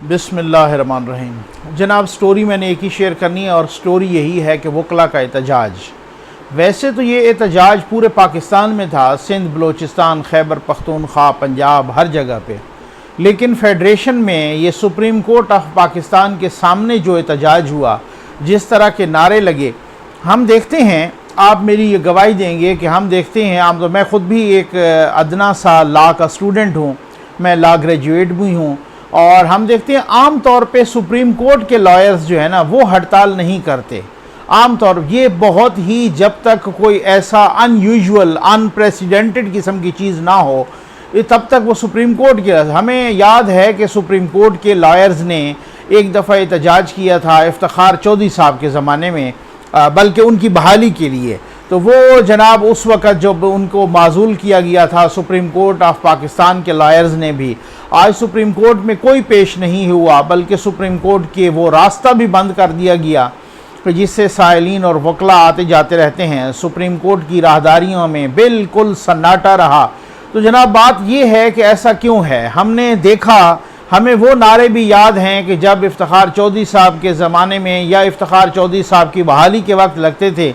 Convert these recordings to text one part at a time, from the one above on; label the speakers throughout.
Speaker 1: बिस्मिल्लाहिर्रहमानिर्रहीम। जनाब, स्टोरी मैंने एक ही शेयर करनी है और स्टोरी यही है कि वकला का एहतजाज। वैसे तो ये एहतजाज पूरे पाकिस्तान में था, सिंध, बलूचिस्तान, खैबर पख्तूनख्वा, पंजाब, हर जगह पे। लेकिन फेडरेशन में ये सुप्रीम कोर्ट ऑफ पाकिस्तान के सामने जो एहतजाज हुआ, जिस तरह के नारे लगे, हम देखते हैं, आप मेरी ये गवाही देंगे कि हम देखते हैं। आम तो मैं ख़ुद भी एक अदना सा लॉ का स्टूडेंट हूँ, मैं लॉ ग्रेजुएट भी हूँ, और हम देखते हैं आम तौर पे सुप्रीम कोर्ट के लॉयर्स जो है ना, वो हड़ताल नहीं करते। आम तौर ये बहुत ही, जब तक कोई ऐसा अनयूजुअल अनप्रेसिडेंटेड किस्म की चीज़ ना हो, तब तक वो सुप्रीम कोर्ट के। हमें याद है कि सुप्रीम कोर्ट के लॉयर्स ने एक दफ़ा एहतजाज किया था इफ्तिखार चौधरी साहब के ज़माने में, बल्कि उनकी बहाली के लिए। तो वो जनाब उस वक़्त जब उनको माजूल किया गया था सुप्रीम कोर्ट ऑफ पाकिस्तान के लॉयर्स ने भी, आज सुप्रीम कोर्ट में कोई पेश नहीं हुआ, बल्कि सुप्रीम कोर्ट के वो रास्ता भी बंद कर दिया गया कि जिससे साइलिन और वकला आते जाते रहते हैं। सुप्रीम कोर्ट की राहदारियों में बिल्कुल सन्नाटा रहा। तो जनाब, बात ये है कि ऐसा क्यों है। हमने देखा, हमें वो नारे भी याद हैं कि जब इफ्तिखार चौधरी साहब के ज़माने में या इफ्तिखार चौधरी साहब की बहाली के वक्त लगते थे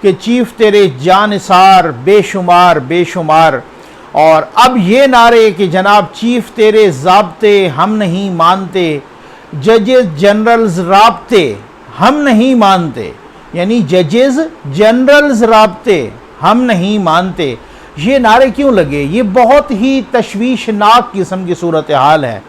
Speaker 1: कि चीफ तेरे जानिसार बेशुमार बेशुमार, और अब ये नारे कि जनाब चीफ तेरे ज़ाब्ते हम नहीं मानते, जजेस जनरल्स राब्ते हम नहीं मानते, यानी जजेस जनरल्स राब्ते हम नहीं मानते। ये नारे क्यों लगे? ये बहुत ही तशवीशनाक किस्म की सूरत हाल है,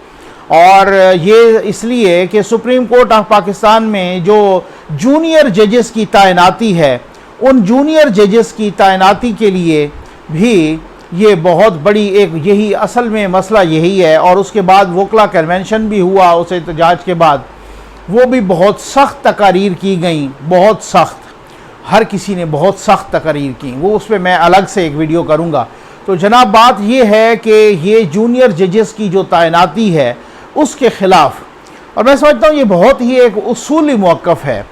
Speaker 1: और ये इसलिए कि सुप्रीम कोर्ट ऑफ पाकिस्तान में जो जूनियर जजेस की तैनाती है, उन जूनियर जजेस की तैनाती के लिए भी ये बहुत बड़ी एक, यही असल में मसला यही है। और उसके बाद वकला कन्वेंशन भी हुआ, उस एहतजाज के बाद वो भी बहुत सख्त तकारीर की गई, बहुत सख्त, हर किसी ने बहुत सख्त तकारीर की। वो उस पर मैं अलग से एक वीडियो करूँगा। तो जनाब, बात ये है कि ये जूनियर जजेस की जो तैनाती है उसके ख़िलाफ़, और मैं समझता हूँ ये बहुत ही एक उसूली मौक़िफ़ है,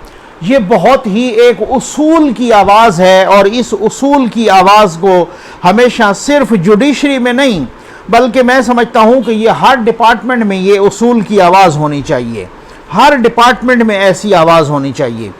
Speaker 1: ये बहुत ही एक उसूल की आवाज़ है। और इस उसूल की आवाज़ को हमेशा सिर्फ जुडिशरी में नहीं, बल्कि मैं समझता हूँ कि ये हर डिपार्टमेंट में ये उसूल की आवाज़ होनी चाहिए, हर डिपार्टमेंट में ऐसी आवाज़ होनी चाहिए।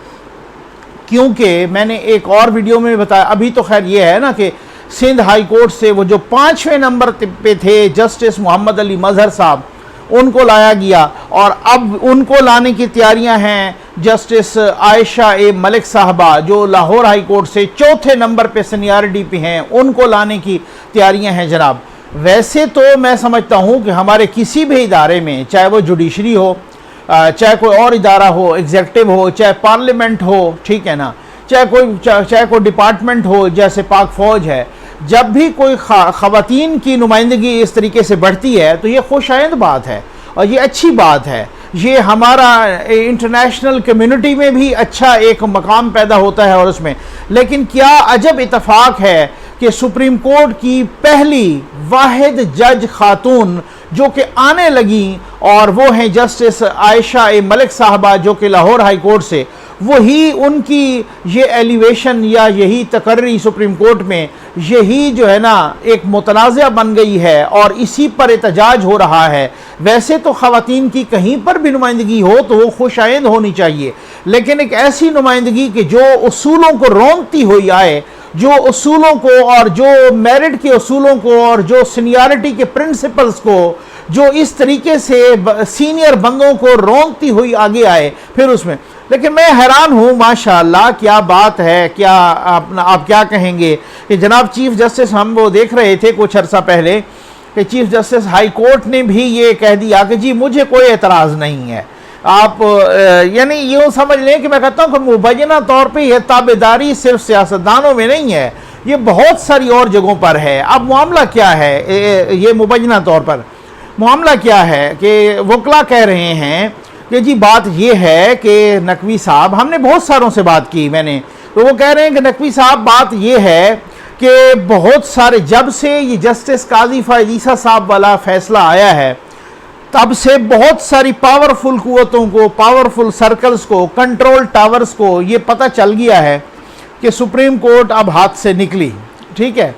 Speaker 1: क्योंकि मैंने एक और वीडियो में बताया, अभी तो खैर ये है ना कि सिंध हाई कोर्ट से वो जो 5वें नंबर पे थे जस्टिस मोहम्मद अली मजहर साहब, उनको लाया गया, और अब उनको लाने की तैयारियां हैं जस्टिस आयशा ए मलिक साहबा, जो लाहौर हाई कोर्ट से 4थे नंबर पे सीनियरिटी पे हैं, उनको लाने की तैयारियां हैं जनाब। वैसे तो मैं समझता हूं कि हमारे किसी भी इदारे में, चाहे वो जुडिशरी हो, चाहे कोई और इदारा हो, एग्जीक्यूटिव हो, चाहे पार्लियामेंट हो, ठीक है ना, चाहे कोई डिपार्टमेंट हो, जैसे पाक फौज है, जब भी कोई ख़वातीन की नुमाइंदगी इस तरीके से बढ़ती है तो ये खुशाइंद बात है और ये अच्छी बात है। ये हमारा इंटरनेशनल कम्युनिटी में भी अच्छा एक मकाम पैदा होता है। और उसमें लेकिन क्या अजब इत्तेफाक है कि सुप्रीम कोर्ट की पहली वाहिद जज खातून जो कि आने लगी, और वो हैं जस्टिस आयशा ए मलिक साहबा, जो कि लाहौर हाई कोर्ट से, वही उनकी ये एलिवेशन या यही तकर्री सुप्रीम कोर्ट में, यही जो है ना एक मुतनाज़ा बन गई है और इसी पर एहतजाज हो रहा है। वैसे तो ख़वातीन की कहीं पर भी नुमाइंदगी हो तो वो खुशाइंद होनी चाहिए, लेकिन एक ऐसी नुमाइंदगी कि जो उसूलों को रोंदती हुई आए, जो उसूलों को और जो मेरिट के उसूलों को और जो सीनियरिटी के प्रिंसिपल्स को, जो इस तरीके से सीनियर बंदों को रोंदती हुई आगे आए फिर उसमें। लेकिन मैं हैरान हूँ, माशाअल्लाह क्या बात है, क्या आप क्या कहेंगे कि जनाब चीफ जस्टिस, हम वो देख रहे थे कुछ अर्सा पहले कि चीफ जस्टिस हाई कोर्ट ने भी ये कह दिया कि जी मुझे कोई एतराज़ नहीं है। आप यानी यूँ समझ लें कि मैं कहता हूँ कि मुबैना तौर पे ये ताबेदारी सिर्फ सियासतदानों में नहीं है, ये बहुत सारी और जगहों पर है। अब मामला क्या है, ये मुबैना तौर पर मामला क्या है कि वकला कह रहे हैं कि जी बात ये है कि नकवी साहब, हमने बहुत सारों से बात की मैंने, तो वो कह रहे हैं कि नकवी साहब बात ये है कि बहुत सारे, जब से ये जस्टिस काजी फ़ायज़ ईसा साहब वाला फ़ैसला आया है, तब से बहुत सारी पावरफुल कुव्वतों को, पावरफुल सर्कल्स को, कंट्रोल टावर्स को ये पता चल गया है कि सुप्रीम कोर्ट अब हाथ से निकली, ठीक है।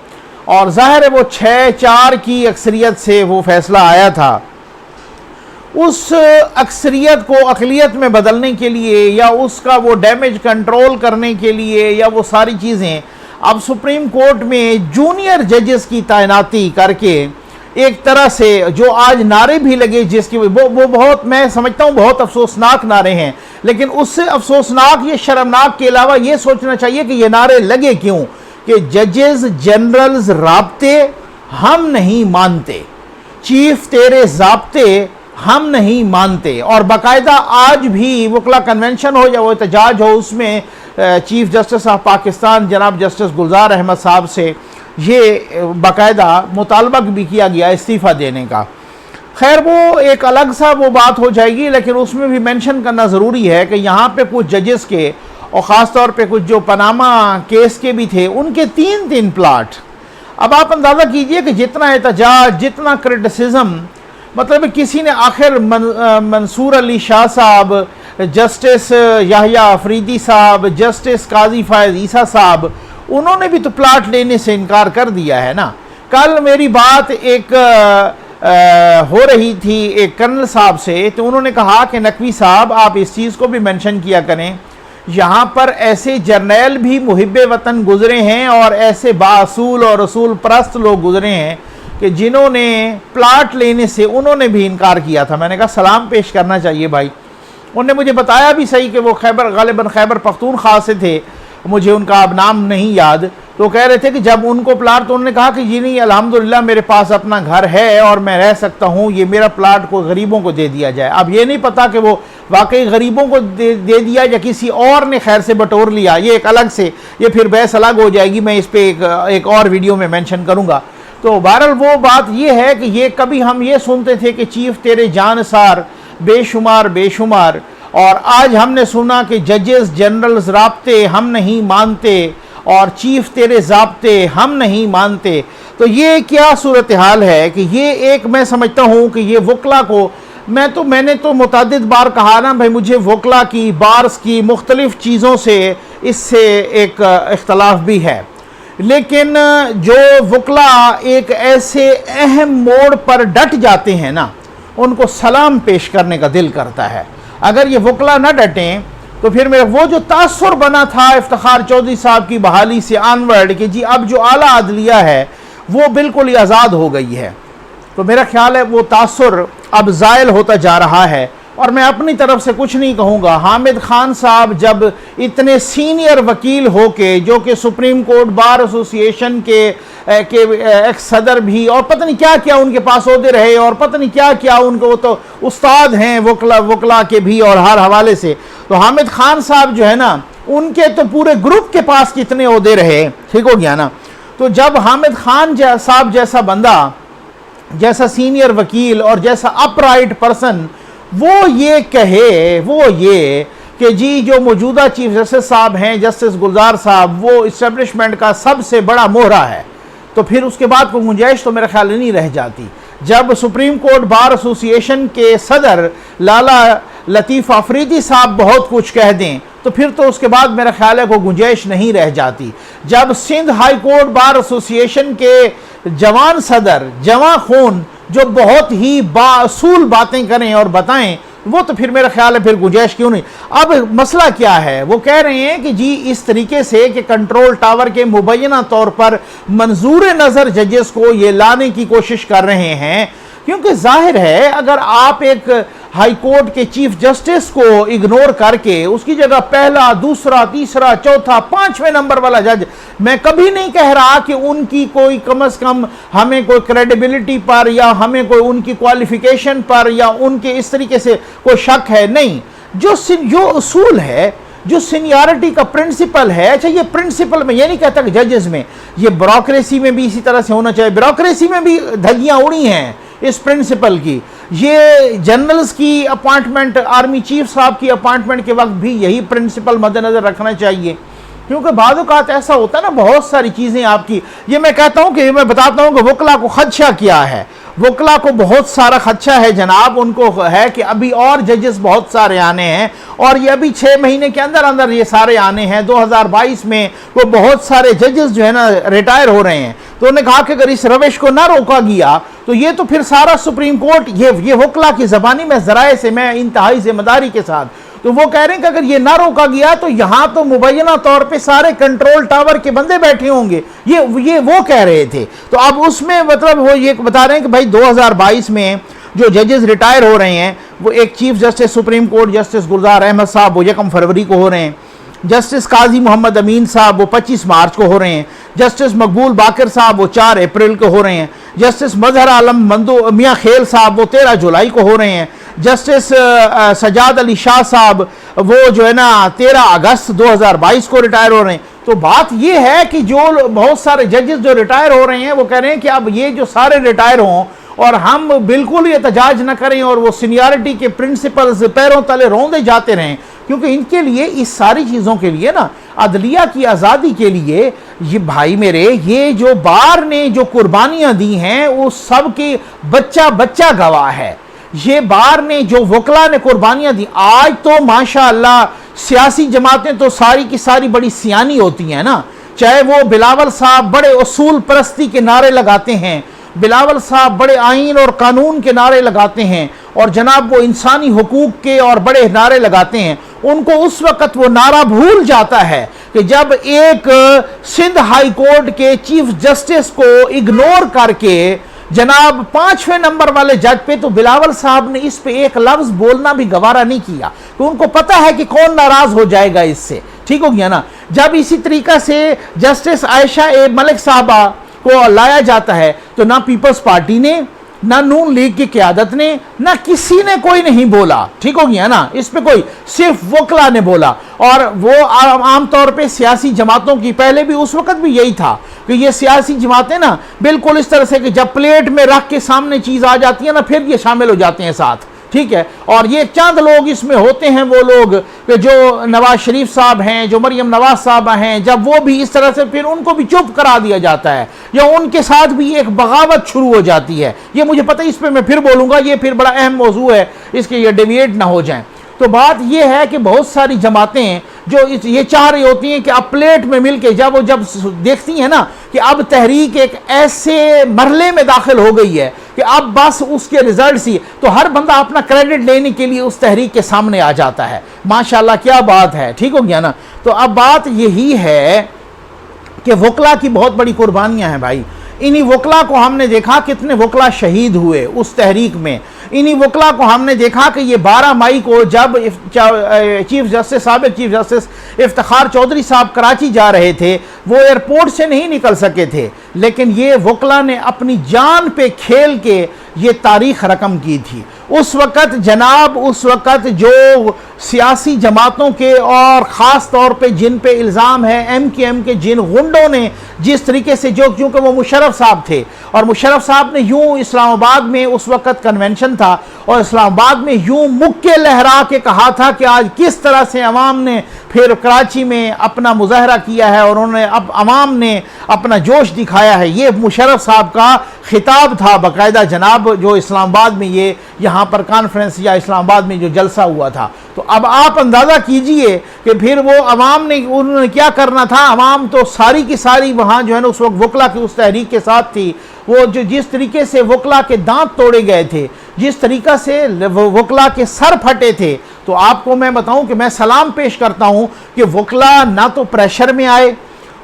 Speaker 1: और ज़ाहिर है वो 6-4 की अक्सरियत से वो फैसला आया था, उस अक्सरियत को अक़लियत में बदलने के लिए या उसका वो डैमेज कंट्रोल करने के लिए या वो सारी चीज़ें, अब सुप्रीम कोर्ट में जूनियर जजेस की तैनाती करके एक तरह से जो आज नारे भी लगे जिसकी वो बहुत, मैं समझता हूँ बहुत अफसोसनाक नारे हैं, लेकिन उससे अफसोसनाक ये शर्मनाक के अलावा ये सोचना चाहिए कि ये नारे लगे क्यों कि जजेस जनरल्स राब्ते हम नहीं मानते, चीफ तेरे ज़ाब्ते हम नहीं मानते। और बाकायदा आज भी वकला कन्वेंशन हो या वो एहतजाज हो, उसमें चीफ जस्टिस ऑफ पाकिस्तान जनाब जस्टिस गुलजार अहमद साहब से ये बाकायदा मुतालबा भी किया गया इस्तीफ़ा देने का। खैर वो एक अलग सा वो बात हो जाएगी, लेकिन उसमें भी मेंशन करना ज़रूरी है कि यहाँ पे कुछ जजेस के और ख़ास तौर पे कुछ जो पनामा केस के भी थे उनके 3-3 प्लाट। अब आप अंदाज़ा कीजिए कि जितना एहतजाज, जितना क्रिटिसिज्म, मतलब किसी ने आखिर मंसूर अली शाह साहब, जस्टिस याहिया अफरीदी साहब, जस्टिस काजी फायद ईसा साहब, उन्होंने भी तो प्लाट लेने से इनकार कर दिया है ना। कल मेरी बात एक हो रही थी एक कर्नल साहब से, तो उन्होंने कहा कि नकवी साहब आप इस चीज़ को भी मेंशन किया करें, यहाँ पर ऐसे जर्नैल भी मुहिब्बे वतन गुजरे हैं और ऐसे बासूल और रसूल परस्त लोग गुजरे हैं कि जिन्होंने प्लाट लेने से उन्होंने भी इनकार किया था। मैंने कहा सलाम पेश करना चाहिए भाई। उन्होंने मुझे बताया भी सही कि वो गालिबन खैबर पख्तूनख्वा से थे, मुझे उनका अब नाम नहीं याद, तो कह रहे थे कि जब उनको प्लाट, तो उन्होंने कहा कि जी नहीं अल्हम्दुलिल्लाह मेरे पास अपना घर है और मैं रह सकता हूँ, ये मेरा प्लाट को गरीबों को दे दिया जाए। अब ये नहीं पता कि वो वाकई गरीबों को दे दिया या किसी और ने खैर से बटोर लिया, ये एक अलग से, ये फिर बहस अलग हो जाएगी, मैं इस पर एक और वीडियो में मेंशन करूँगा। तो बहरहाल वो बात ये है कि ये कभी हम ये सुनते थे कि चीफ तेरे जानसार बेशुमार बेशुमार, और आज हमने सुना कि जजेस जनरल्स राब्ते हम नहीं मानते और चीफ तेरे ज़ाब्ते हम नहीं मानते। तो ये क्या सूरत हाल है कि ये एक, मैं समझता हूँ कि ये वकला को, मैंने तो मुतअद्दिद बार कहा ना भाई, मुझे वकला की बार्स की मुख्तलिफ़ चीज़ों से इससे एक इख्तलाफ भी है, लेकिन जो वकला एक ऐसे अहम मोड़ पर डट जाते हैं ना, उनको सलाम पेश करने का दिल करता है। अगर ये वकला न डटें तो फिर मेरा वो जो तासुर बना था इफ्तिखार चौधरी साहब की बहाली से ऑनवर्ड कि जी अब जो आला अदलिया है वो बिल्कुल ही आज़ाद हो गई है, तो मेरा ख्याल है वो तासुर अब ज़ायल होता जा रहा है। और मैं अपनी तरफ से कुछ नहीं कहूँगा, हामिद खान साहब जब इतने सीनियर वकील होके, जो कि सुप्रीम कोर्ट बार एसोसिएशन के एक्स सदर भी, और पता नहीं क्या क्या उनके पास ओहदे रहे, और पता नहीं क्या क्या उनको, वो तो उस्ताद हैं वकला के भी और हर हवाले से। तो हामिद खान साहब जो है ना, उनके तो पूरे ग्रुप के पास कितने ओहदे रहे, ठीक हो गया ना। तो जब हामिद खान साहब जैसा बंदा, जैसा सीनियर वकील और जैसा अपराइट पर्सन वो ये कहे, वो ये कि जी जो मौजूदा चीफ जस्टिस साहब हैं जस्टिस गुलजार साहब, वो इस्टेब्लिशमेंट का सबसे बड़ा मोहरा है, तो फिर उसके बाद कोई गुंजाइश तो मेरे ख्याल नहीं रह जाती। जब सुप्रीम कोर्ट बार एसोसिएशन के सदर लाला लतीफ़ अफरीदी साहब बहुत कुछ कह दें तो फिर तो उसके बाद मेरा ख्याल है कोई गुंजाइश नहीं रह जाती। जब Sindh high court bar association के जवान सदर, जवां खून, जो बहुत ही बासूल बातें करें और बताएं, वो तो फिर मेरा ख्याल है फिर गुंजाइश क्यों नहीं। अब मसला क्या है, वो कह रहे हैं कि जी इस तरीके से कि कंट्रोल टावर के मुबैना तौर पर मंजूर नज़र जजेस को ये लाने की कोशिश कर रहे हैं, क्योंकि जाहिर है अगर आप एक हाई कोर्ट के चीफ जस्टिस को इग्नोर करके उसकी जगह पहला, दूसरा, तीसरा, चौथा, 5वें नंबर वाला जज, मैं कभी नहीं कह रहा कि उनकी कोई कम से कम हमें कोई क्रेडिबिलिटी पर या हमें कोई उनकी क्वालिफिकेशन पर या उनके इस तरीके से कोई शक है, नहीं। जो उसूल है, जो सीनियरिटी का प्रिंसिपल है, अच्छा ये प्रिंसिपल में ये नहीं कहता कि जजेस में, ये ब्यूरोक्रेसी में भी इसी तरह से होना चाहिए। ब्यूरोक्रेसी में भी धज्जियां उड़ी हैं इस प्रिंसिपल की। ये जनरल्स की अपॉइंटमेंट, आर्मी चीफ साहब की अपॉइंटमेंट के वक्त भी यही प्रिंसिपल मद्देनजर रखना चाहिए, क्योंकि बाद औक़ात ऐसा होता है ना, बहुत सारी चीज़ें आपकी, ये मैं कहता हूँ कि मैं बताता हूँ कि वकला को खदशा क्या है। वकला को बहुत सारा खदशा है जनाब, उनको है कि अभी और जजेस बहुत सारे आने हैं और ये अभी 6 महीने के अंदर अंदर ये सारे आने हैं। 2022 में वो बहुत सारे जजेस जो है ना रिटायर हो रहे हैं। तो उन्होंने कहा कि अगर इस रविश को ना रोका गया तो ये तो फिर सारा सुप्रीम कोर्ट ये वकला की ज़बानी में ज़राए से मैं इंतहाई जिम्मेदारी के साथ, तो वो कह रहे हैं कि अगर ये ना रोका गया तो यहां तो मुबैना तौर पे सारे कंट्रोल टावर के बंदे बैठे होंगे, ये वो कह रहे थे। तो अब उसमें मतलब वो ये बता रहे हैं कि भाई 2022 में जो जजेस रिटायर हो रहे हैं, वो एक chief justice supreme court justice Gulzar Ahmed साहब वो 1 फरवरी को हो रहे हैं, जस्टिस काजी मोहम्मद अमीन साहब वो 25 मार्च को हो रहे हैं, जस्टिस मकबूल बाकर साहब वो 4 अप्रैल को हो रहे हैं, जस्टिस मजहर आलम मंदो मियाँ खेल साहब वो 13 जुलाई को हो रहे हैं, जस्टिस सजाद अली शाह साहब वो जो है ना 13 अगस्त 2022 को रिटायर हो रहे हैं। तो बात ये है कि जो बहुत सारे जजेस जो रिटायर हो रहे हैं वो कह रहे हैं कि अब ये जो सारे रिटायर हों और हम बिल्कुल ये एहतजाज न करें और वो सीनियरिटी के प्रिंसिपल्स पैरों तले रौंदे जाते रहें, क्योंकि इनके लिए इस सारी चीज़ों के लिए ना अदलिया की आज़ादी के लिए ये भाई मेरे ये जो बार ने जो कुर्बानियाँ दी हैं वो सब के बच्चा बच्चा गवाह है। ये बार ने जो वकला ने कुर्बानियाँ दी, आज तो माशाअल्लाह सियासी जमातें तो सारी की सारी बड़ी सियानी होती हैं ना, चाहे वो बिलावल साहब बड़े उसूल परस्ती के नारे लगाते हैं, बिलावल साहब बड़े आइन और कानून के नारे लगाते हैं और जनाब वो इंसानी हुकूक के और बड़े नारे लगाते हैं, उनको उस वक़्त वो नारा भूल जाता है कि जब एक सिंध हाई कोर्ट के चीफ जस्टिस को इग्नोर करके जनाब 5वें नंबर वाले जज पे, तो बिलावल साहब ने इस पे एक लफ्ज बोलना भी गवारा नहीं किया, तो उनको पता है कि कौन नाराज हो जाएगा इससे, ठीक हो गया ना। जब इसी तरीका से जस्टिस आयशा ए मलिक साहबा को लाया जाता है तो ना पीपल्स पार्टी ने, ना नून लीग की क़यादत ने, ना किसी ने कोई नहीं बोला, ठीक हो गया ना, इस पे कोई, सिर्फ वकला ने बोला। और वो आमतौर पे सियासी जमातों की पहले भी उस वक्त भी यही था कि ये सियासी जमातें ना बिल्कुल इस तरह से कि जब प्लेट में रख के सामने चीज़ आ जाती है ना फिर ये शामिल हो जाते हैं साथ, ठीक है। और ये चंद लोग इसमें होते हैं वो लोग कि जो नवाज शरीफ साहब हैं, जो मरियम नवाज साहब हैं, जब वो भी इस तरह से फिर उनको भी चुप करा दिया जाता है या उनके साथ भी एक बगावत शुरू हो जाती है। ये मुझे पता है, इस पर मैं फिर बोलूँगा, ये फिर बड़ा अहम मौजू है, इसके ये डेविएट ना हो जाएं। तो बात ये है कि बहुत सारी जमातें जो ये चाह रही होती हैं कि अब प्लेट में मिलके जब देखती हैं ना कि अब तहरीक एक ऐसे मरहले में दाखिल हो गई है कि अब बस उसके रिजल्ट ही, तो हर बंदा अपना क्रेडिट लेने के लिए उस तहरीक के सामने आ जाता है। माशाल्लाह क्या बात है, ठीक हो गया ना। तो अब बात यही है कि वकला की बहुत बड़ी कुर्बानियां हैं भाई। इन्हीं वकला को हमने देखा कितने वकला शहीद हुए उस तहरीक में। इन्हीं वकला को हमने देखा कि ये 12 मई को जब चीफ जस्टिस साबिक चीफ जस्टिस इफ्तिखार चौधरी साहब कराची जा रहे थे, वो एयरपोर्ट से नहीं निकल सके थे, लेकिन ये वकला ने अपनी जान पे खेल के ये तारीख रकम की थी। उस वक़्त जनाब, उस वक़्त जो सियासी जमातों के और ख़ास तौर पे जिन पे इल्ज़ाम है MKM के जिन गुंडों ने जिस तरीके से, जो क्योंकि वो मुशर्रफ साहब थे और मुशर्रफ साहब ने यूं इस्लामाबाद में उस वक़्त कन्वेंशन था और इस्लामाबाद में यूं मुक्के लहरा के कहा था कि आज किस तरह से अवाम ने फिर कराची में अपना मुजाहरा किया है और उन्होंने अब अवाम ने अपना जोश दिखाया है। ये मुशर्रफ साहब का खिताब था बाकायदा जनाब, जो इस्लामाबाद में ये यहाँ पर कॉन्फ्रेंस या इस्लामाबाद में जो जलसा हुआ था। तो अब आप अंदाज़ा कीजिए कि फिर वो अवाम ने, उन्होंने क्या करना था, अवाम तो सारी की सारी वहाँ जो है ना उस वक्त वकला की उस तहरीक के साथ थी। वो जो जिस तरीके से वकला के दांत तोड़े गए थे, जिस तरीक़ा से वकला के सर फटे थे, तो आपको मैं बताऊं कि मैं सलाम पेश करता हूं कि वकला ना तो प्रेशर में आए,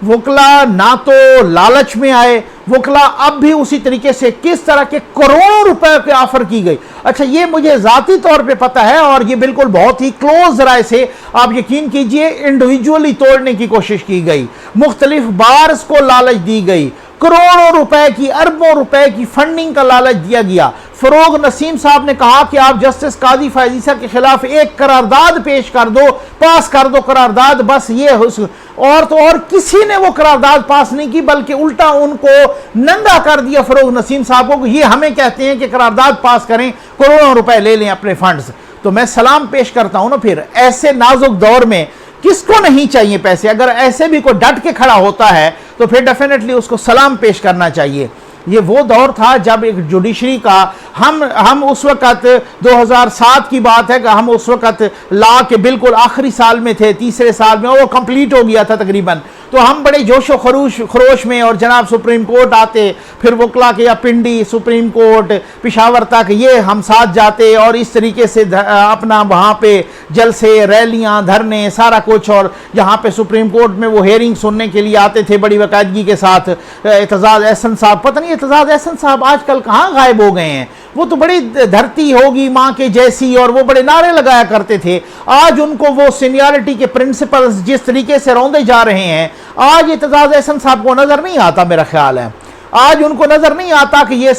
Speaker 1: वकला ना तो लालच में आए, वकला अब भी उसी तरीके से किस तरह के करोड़ों रुपए के ऑफर की गई। अच्छा, ये मुझे ज़ाती तौर पे पता है और ये बिल्कुल बहुत ही क्लोज राय से आप यकीन कीजिए इंडिविजुअली तोड़ने की कोशिश की गई, मुख्तलिफ बार्स को लालच दी गई, करोड़ों रुपए की, अरबों रुपए की फंडिंग का लालच दिया गया। फरोग नसीम साहब ने कहा कि आप जस्टिस काजी फायजीसा के खिलाफ एक करारदाद पेश कर दो, पास कर दो करारदाद, बस ये और तो और किसी ने वो करारदाद पास नहीं की, बल्कि उल्टा उनको नंगा कर दिया फरोग नसीम साहब को। ये हमें कहते हैं कि करारदाद पास करें, करोड़ों रुपए ले लें अपने फंड्स। तो मैं सलाम पेश करता हूं ना, फिर ऐसे नाजुक दौर में किसको नहीं चाहिए पैसे, अगर ऐसे भी कोई डट के खड़ा होता है तो फिर डेफिनेटली उसको सलाम पेश करना चाहिए। ये वो दौर था जब एक जुडिशरी का हम उस वक़्त 2007 की बात है कि हम उस वक़्त लॉ के बिल्कुल आखिरी साल में थे, तीसरे साल में, और वो कंप्लीट हो गया था तकरीबन। तो हम बड़े जोशो खरोश में, और जनाब सुप्रीम कोर्ट आते, फिर वकला के या पिंडी सुप्रीम कोर्ट पिशावर तक ये हम साथ जाते, और इस तरीके से अपना वहाँ पे जलसे, रैलियाँ, धरने, सारा कुछ। और यहाँ पे सुप्रीम कोर्ट में वो हेयरिंग सुनने के लिए आते थे बड़ी बाकायदगी के साथ। एतजाज़ एहसन साहब, पता नहीं एतजाज़ एहसन साहब आजकल कहाँ गायब हो गए हैं। वो तो बड़ी धरती होगी माँ के जैसी, और वो बड़े नारे लगाया करते थे। आज उनको वो सीनियरिटी के प्रिंसिपल्स जिस तरीके से रौंदे जा रहे हैं, आज एतजाज़ एहसन साहब को नज़र नहीं आता। मेरा ख्याल है आज उनको नज़र नहीं आता कि ये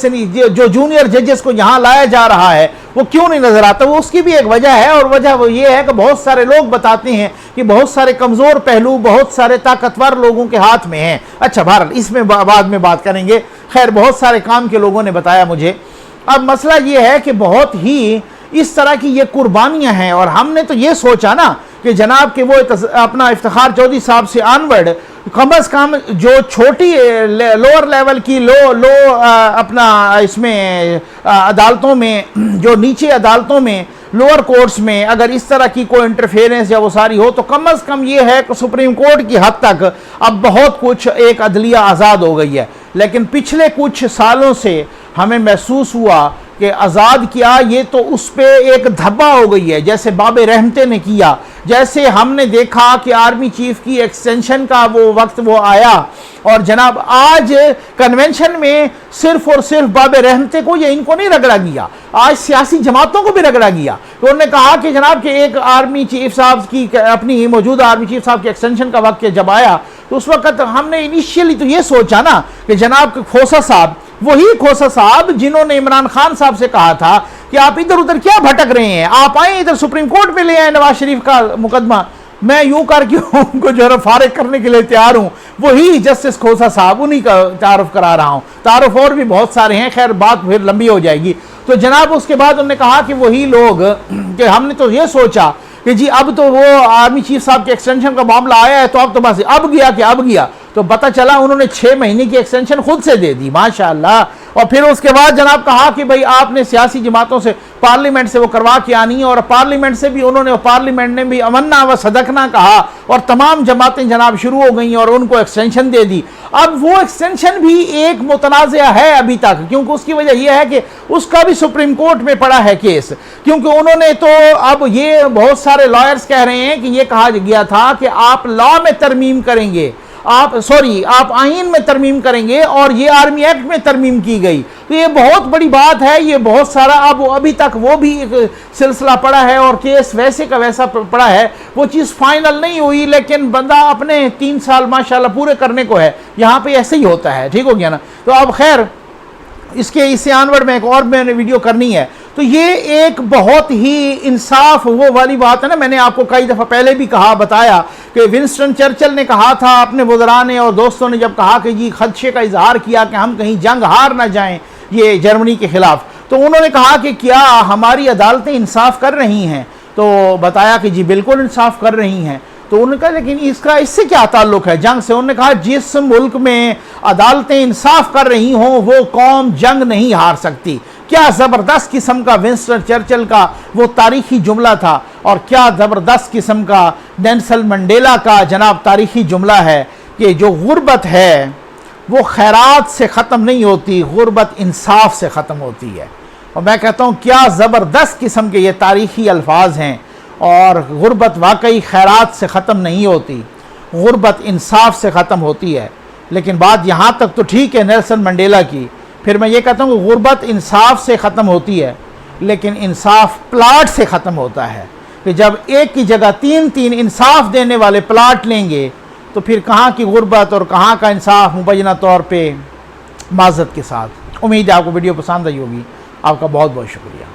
Speaker 1: जो जूनियर जजेस को यहाँ लाया जा रहा है वो क्यों नहीं नज़र आता। वो उसकी भी एक वजह है, और वजह वो ये है कि बहुत सारे लोग बताते हैं कि बहुत सारे कमज़ोर पहलू बहुत सारे ताकतवर लोगों के हाथ में हैं। अच्छा, बहरहाल इसमें बाद में बात करेंगे। खैर, बहुत सारे काम के लोगों ने बताया मुझे। अब मसला ये है कि बहुत ही इस तरह की ये कुर्बानियाँ हैं, और हमने तो ये सोचा ना कि जनाब के वो अपना इफ्तिखार चौधरी साहब से ऑनवर्ड कम अज़ कम जो छोटी लोअर लेवल की अपना इसमें अदालतों में, जो नीचे अदालतों में, लोअर कोर्ट्स में अगर इस तरह की कोई इंटरफेरेंस या वो सारी हो, तो कम अज़ कम ये है कि सुप्रीम कोर्ट की हद तक अब बहुत कुछ एक अदलिया आज़ाद हो गई है। लेकिन पिछले कुछ सालों से हमें महसूस हुआ कि आज़ाद क्या, ये तो उस पर एक धब्बा हो गई है, जैसे बाबे रहमते ने किया। जैसे हमने देखा कि आर्मी चीफ की एक्सटेंशन का वो वक्त वो आया, और जनाब आज कन्वेंशन में सिर्फ और सिर्फ बाबे रहमते को, ये इनको नहीं रगड़ा गया, आज सियासी जमातों को भी रगड़ा गया। तो उन्होंने कहा कि जनाब के एक आर्मी चीफ साहब की, अपनी मौजूदा आर्मी चीफ साहब की एक्सटेंशन का वक्त जब आया, तो उस वक्त हमने इनिशियली तो ये सोचा ना कि जनाब के खोसा साहब, वही खोसा साहब जिन्होंने इमरान खान साहब से कहा था कि आप इधर उधर क्या भटक रहे हैं, आप आए इधर सुप्रीम कोर्ट में ले आए नवाज शरीफ का मुकदमा, मैं यूं करके उनको जो है फारिग करने के लिए तैयार हूं। वही जस्टिस खोसा साहब, उन्हीं का तारुफ करा रहा हूं। तारुफ और भी बहुत सारे हैं, खैर बात फिर लंबी हो जाएगी। तो जनाब उसके बाद उन्होंने कहा कि वही लोग, कि हमने तो ये सोचा कि जी अब तो वो आर्मी चीफ साहब के एक्सटेंशन का मामला आया है, तो अब तो बस अब गया। तो पता चला उन्होंने 6 महीने की एक्सटेंशन खुद से दे दी, माशाअल्लाह। और फिर उसके बाद जनाब कहा कि भाई आपने सियासी जमातों से, पार्लियामेंट से वो करवा के आनी है, और पार्लियामेंट से भी उन्होंने, पार्लियामेंट ने भी अमन्ना व सदकना कहा, और तमाम जमातें जनाब शुरू हो गई और उनको एक्सटेंशन दे दी। अब वो एक्सटेंशन भी एक मुतनाज़ा है अभी तक, क्योंकि उसकी वजह यह है कि उसका भी सुप्रीम कोर्ट में पड़ा है केस, क्योंकि उन्होंने तो अब ये बहुत सारे लॉयर्स कह रहे हैं कि ये कहा गया था कि आप लॉ में तरमीम करेंगे, आप आईन में तरमीम करेंगे, और ये आर्मी एक्ट में तरमीम की गई। तो ये बहुत बड़ी बात है, ये बहुत सारा अब अभी तक वो भी एक सिलसिला पड़ा है, और केस वैसे का वैसा पड़ा है, वो चीज़ फाइनल नहीं हुई, लेकिन बंदा अपने 3 साल माशाल्लाह पूरे करने को है। यहाँ पे ऐसे ही होता है, ठीक हो गया ना। तो अब खैर इससे आनवर्ड में एक और मैंने वीडियो करनी है। तो ये एक बहुत ही इंसाफ वो वाली बात है ना, मैंने आपको कई दफ़ा पहले भी कहा, बताया कि विंस्टन चर्चिल ने कहा था, अपने वज़रा ने और दोस्तों ने जब कहा कि जी खदशे का इजहार किया कि हम कहीं जंग हार ना जाएं ये जर्मनी के खिलाफ, तो उन्होंने कहा कि क्या हमारी अदालतें इंसाफ कर रही हैं, तो बताया कि जी बिल्कुल इंसाफ कर रही हैं। तो उन्होंने कहा लेकिन इससे क्या ताल्लुक है जंग से। उन्होंने कहा जिस मुल्क में अदालतें इंसाफ कर रही हों वो कौम जंग नहीं हार सकती। क्या ज़बरदस्त किस्म का विंस्टन चर्चिल का वो तारीखी जुमला था, और क्या ज़बरदस्त किस्म का नेल्सन मंडेला का जनाब तारीखी जुमला है कि जो गुर्बत है वो खैरात से ख़त्म नहीं होती, गुर्बत इंसाफ से ख़त्म होती है। और मैं कहता हूँ क्या ज़बरदस्त किस्म के ये तारीखी अल्फाज हैं, और गुर्बत वाकई खैरात से ख़त्म नहीं होती, गुर्बत इंसाफ से ख़त्म होती है। लेकिन बात यहाँ तक तो ठीक है नेल्सन मंडेला की, फिर मैं ये कहता हूँ कि गुर्बत इंसाफ से ख़त्म होती है, लेकिन इंसाफ प्लाट से ख़त्म होता है। कि जब एक की जगह 3-3 इंसाफ देने वाले प्लाट लेंगे, तो फिर कहाँ की गुर्बत और कहाँ का इंसाफ मुबैना तौर पे माज़रत के साथ। उम्मीद है आपको वीडियो पसंद आई होगी। आपका बहुत बहुत शुक्रिया।